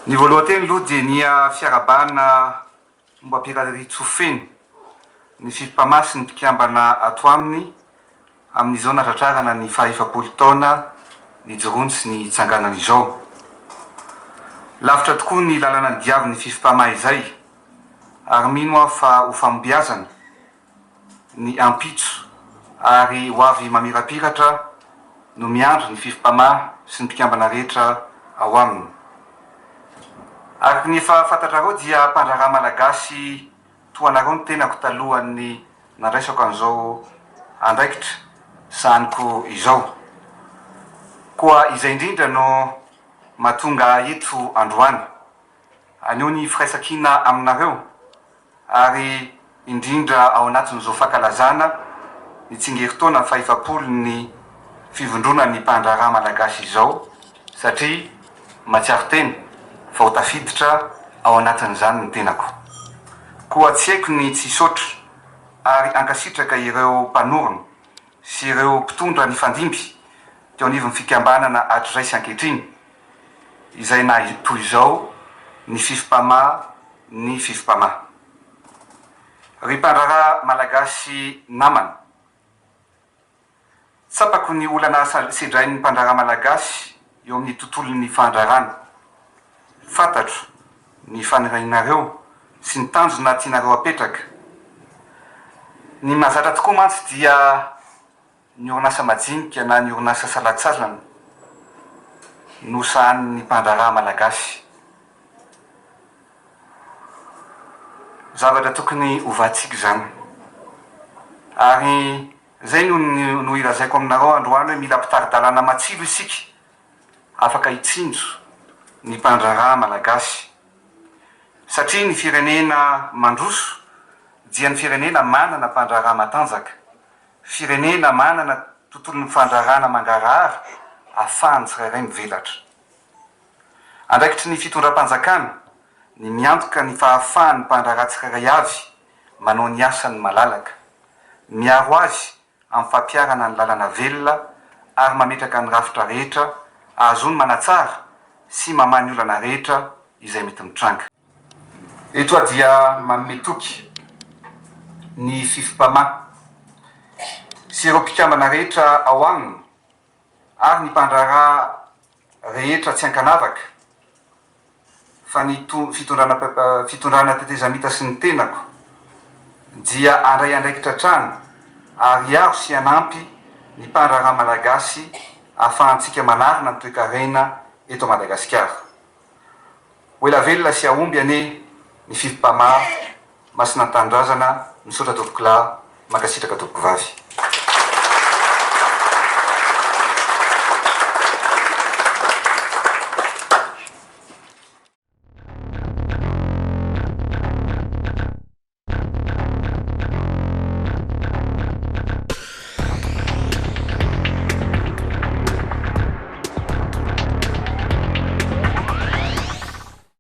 Ny voalohany teny aloha dia ny fiarabana momba piraterie tsofeny ny fifipamasy sy ny mpikambana ato aminy amin'izao natratrarana ny faha-efapolo taona ny jorony sy ny tsanganana izao. Lavitra tokoa ny lalana ny diavy ny fifipamay izay, ary mino aho fa ho famombiazana ny ampitso ary ho avy mamirapiratra no miandro ny fifipamay sy ny mpikambana rehetra ao aminy. Araka ny efa fantatrareo dia mpandraharaha malagasy toanareo ny tenako talohan'ny nandraisako an'izao andraikitra saniko izao. Koa izay indrindra no mahatonga eto androany anio ny firaisan-kina aminareo, ary indrindra ao anatin'izao fankalazana ny tsingerin-taona faha-efapolo ny fivondrona ny mpandraharaha malagasy izao, satria matsiaro teny fa ho tafiditra ao anatin'izany ny tenako. Koa tsy haiko ny tsy hisaotra ary ankasitraka ireo mpanorona sy ireo mpitondra ny fandimby teo anivon'ny fikambanana hatrizay sy ankehitriny izay na toy izao ny fifipamà ny fifipamà. Ry mpandraharaha malagasy namana, tsapako ny olana sedrain'ny mpandraharaha malagasy eo amin'ny tontolon'ny fandraharana. Fantatro ny fanirainareo sy ny tanjona tianareo apetraka. Ny mahazatra tokoa mantsy dia ny orinasa majinika na ny orinasa salatsalana no sahanin'ny mpandraharaha malagasy. Zavatra tokony hovatsika zany. Ary zay no ilazaiko aminareo androany hoe mila mpitaridalana matsilo isika afaka hitsinjo ny mpandraharaha malagasy. Satria ny firenena mandroso dia ny firenena manana mpandraharaha matanjaka, firenena manana tontolon'ny fandraharana mangarahara ahafahany tsirairay mivelatra. Andraikitry ny fitondram-panjakana ny miantoka ny fahafahan'ny mpandraharaha tsirairay avy manao ny asany malalaka, miaro azy amin'ny fampiarana ny lalana velona ary mametraka ny rafitra rehetra ahazony manatsara sy mamany olana rehetra izay mety mitranga. Eto aho dia manome toky ny fifipamà sy ireo mpikambana rehetra ao aminy ary ny mpandraharaha rehetra tsy ankanavaka fa ny fitondrana tetezamita sy ny tenako dia andray andraikitra trano ary aho sy anampy ny mpandraharaha malagasy ahafahantsika manarina ny toe-karena eto Madagasikara. Ho ela velona sy aomby ane ny fifipamà, masina tanindrazana, misaotra tompoko lahy, mankasitraka tompoko vavy.